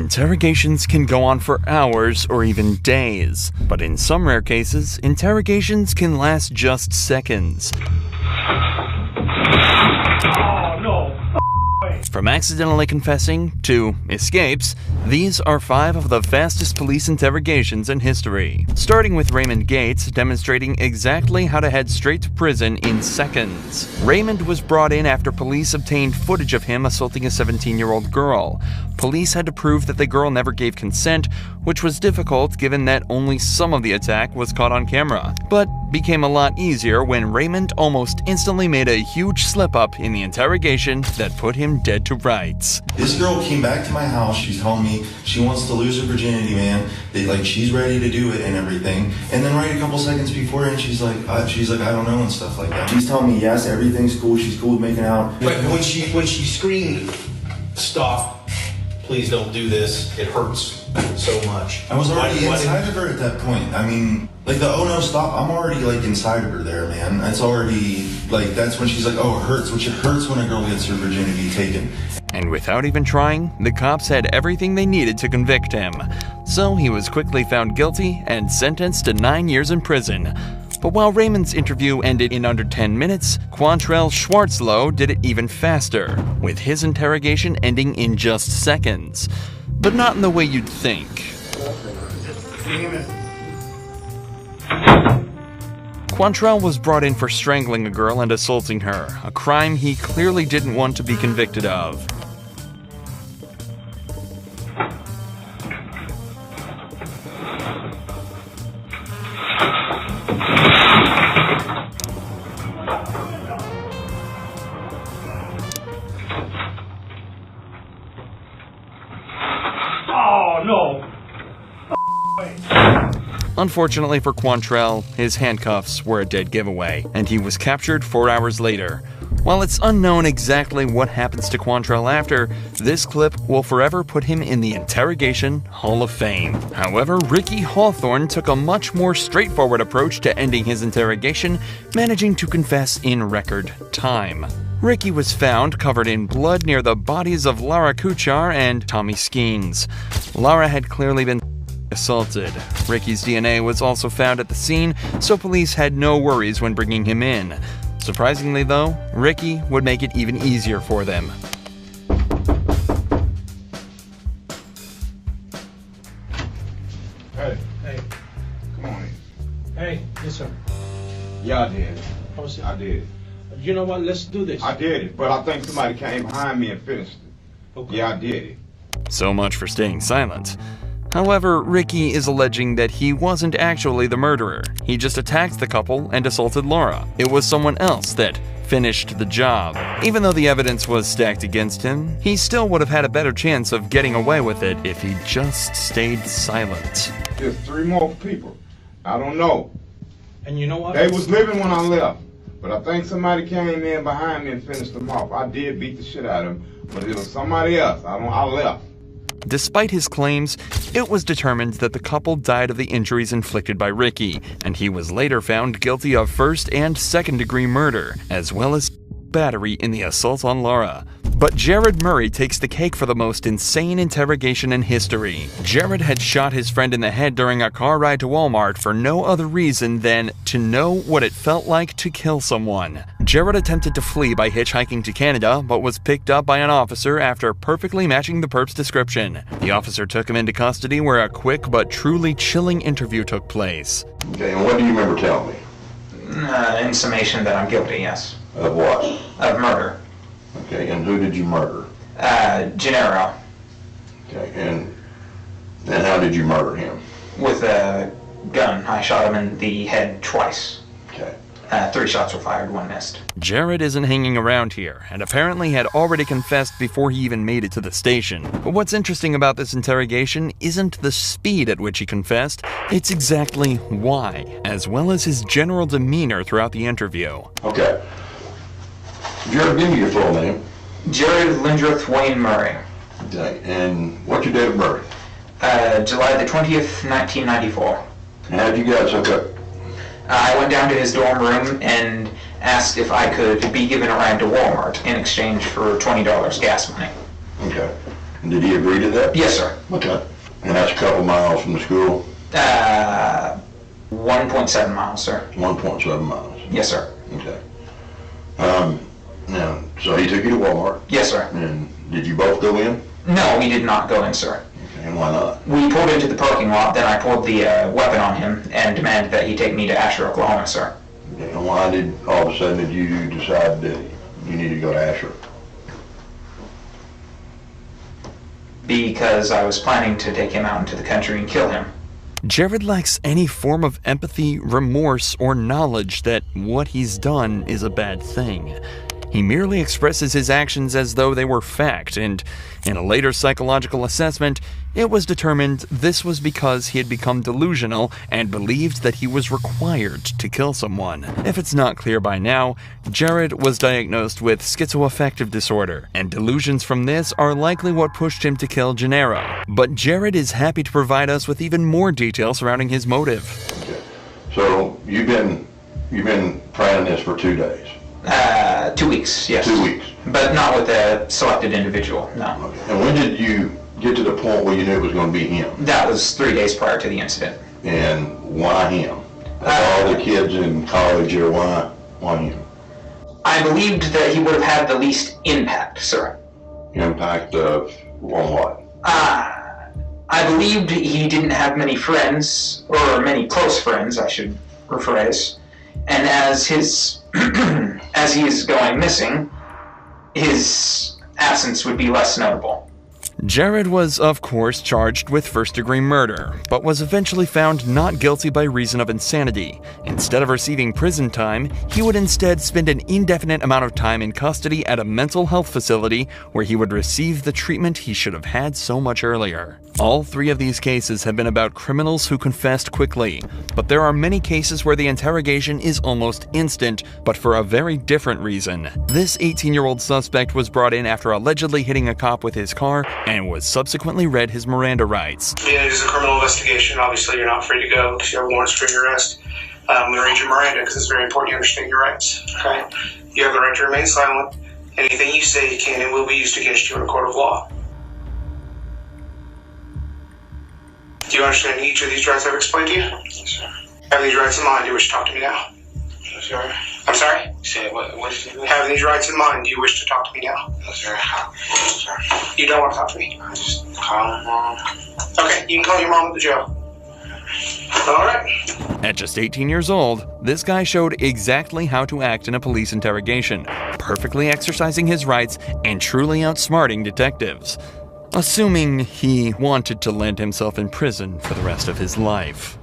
Interrogations can go on for hours or even days, but in some rare cases, interrogations can last just seconds. Oh, no. From accidentally confessing to escapes, these are 5 of the fastest police interrogations in history. Starting with Raymond Gates demonstrating exactly how to head straight to prison in seconds. Raymond was brought in after police obtained footage of him assaulting a 17-year-old girl. Police had to prove that the girl never gave consent, which was difficult given that only some of the attack was caught on camera, but became a lot easier when Raymond almost instantly made a huge slip-up in the interrogation that put him dead to rights. This girl came back to my house, she's telling me she wants to lose her virginity, man. She's ready to do it and everything. And then right a couple seconds before, and she's like, I don't know, and stuff like that. She's telling me, yes, everything's cool, she's cool with making out. But when she screamed, stop, please don't do this, it hurts so much. I was already inside of her at that point. I mean, the oh no, stop, I'm already inside of her there, man. It's already, that's when she's like, oh, it hurts, which it hurts when a girl gets her virginity taken. And without even trying, the cops had everything they needed to convict him. So he was quickly found guilty and sentenced to 9 years in prison. But while Raymond's interview ended in under 10 minutes, Quantrell Schwarzlow did it even faster, with his interrogation ending in just seconds. But not in the way you'd think. Quantrell was brought in for strangling a girl and assaulting her, a crime he clearly didn't want to be convicted of. Oh, no. Unfortunately for Quantrell, his handcuffs were a dead giveaway, and he was captured 4 hours later. While it's unknown exactly what happens to Quantrell after, this clip will forever put him in the Interrogation Hall of Fame. However, Ricky Hawthorne took a much more straightforward approach to ending his interrogation, managing to confess in record time. Ricky was found covered in blood near the bodies of Lara Kuchar and Tommy Skeens. Lara had clearly been assaulted. Ricky's DNA was also found at the scene, so police had no worries when bringing him in. Surprisingly though, Ricky would make it even easier for them. Hey, come on in. Hey, yes, sir. Yeah, I did. I did it. You know what? Let's do this. I did it, but I think somebody came behind me and finished it. Okay. Yeah, I did it. So much for staying silent. However, Ricky is alleging that he wasn't actually the murderer. He just attacked the couple and assaulted Laura. It was someone else that finished the job. Even though the evidence was stacked against him, he still would have had a better chance of getting away with it if he just stayed silent. There's 3 more people. I don't know. And you know what? They was living when I left, but I think somebody came in behind me and finished them off. I did beat the shit out of them, but it was somebody else. I left. Despite his claims, it was determined that the couple died of the injuries inflicted by Ricky, and he was later found guilty of first and second-degree murder, as well as battery in the assault on Laura. But Jared Murray takes the cake for the most insane interrogation in history. Jared had shot his friend in the head during a car ride to Walmart for no other reason than to know what it felt like to kill someone. Jared attempted to flee by hitchhiking to Canada, but was picked up by an officer after perfectly matching the perp's description. The officer took him into custody where a quick but truly chilling interview took place. Okay, and what do you remember telling me? In summation that I'm guilty, yes. Of what? Of murder. Okay, and who did you murder? Gennaro. Okay, and how did you murder him? With a gun. I shot him in the head twice. Okay. 3 shots were fired, 1 missed. Jared isn't hanging around here, and apparently had already confessed before he even made it to the station. But what's interesting about this interrogation isn't the speed at which he confessed, it's exactly why, as well as his general demeanor throughout the interview. Okay. Jared, give me your full name. Jared Lindrith Wayne Murray. Okay, and what's your date of birth? July the 20th, 1994. And how did you guys hook up? I went down to his dorm room and asked if I could be given a ride to Walmart in exchange for $20 gas money. Okay. Did he agree to that? Yes, sir. Okay. And that's a couple miles from the school? 1.7 miles, sir. 1.7 miles. Yes, sir. Okay. Now, so he took you to Walmart? Yes, sir. And did you both go in? No, we did not go in, sir. Okay, and why not? We pulled into the parking lot, then I pulled the weapon on him and demanded that he take me to Asher, Oklahoma, sir. Okay, and why did all of a sudden did you decide that you needed to go to Asher? Because I was planning to take him out into the country and kill him. Jared lacks any form of empathy, remorse, or knowledge that what he's done is a bad thing. He merely expresses his actions as though they were fact, and in a later psychological assessment, it was determined this was because he had become delusional and believed that he was required to kill someone. If it's not clear by now, Jared was diagnosed with schizoaffective disorder, and delusions from this are likely what pushed him to kill Gennaro. But Jared is happy to provide us with even more detail surrounding his motive. Okay. So you've been planning this for 2 days? 2 weeks, yes. 2 weeks. But not with a selected individual, no. Okay. And when did you get to the point where you knew it was going to be him? That was 3 days prior to the incident. And why him? All the kids in college here, why him? I believed that he would have had the least impact, sir. Impact of on what? I believed he didn't have many friends, or many close friends, I should rephrase. And as his as he is going missing, his absence would be less notable. Jared was, of course, charged with first-degree murder, but was eventually found not guilty by reason of insanity. Instead of receiving prison time, he would instead spend an indefinite amount of time in custody at a mental health facility where he would receive the treatment he should have had so much earlier. All 3 of these cases have been about criminals who confessed quickly, but there are many cases where the interrogation is almost instant, but for a very different reason. This 18-year-old suspect was brought in after allegedly hitting a cop with his car and was subsequently read his Miranda rights. Being it is a criminal investigation, obviously you're not free to go because you have warrants for your arrest. I'm going to read your Miranda because it's very important you understand your rights. Okay? You have the right to remain silent. Anything you say can and will be used against you in a court of law. Do you understand each of these rights I've explained to you? Yes, sir. Have these rights in mind, do you wish to talk to me now? Yes, sir. I'm sorry? Say what have these rights in mind, do you wish to talk to me now? Yes, sir. Yes, sir. You don't want to talk to me? I just call my mom. Okay, you can call your mom at the jail. Alright. At just 18 years old, this guy showed exactly how to act in a police interrogation, perfectly exercising his rights and truly outsmarting detectives. Assuming he wanted to land himself in prison for the rest of his life.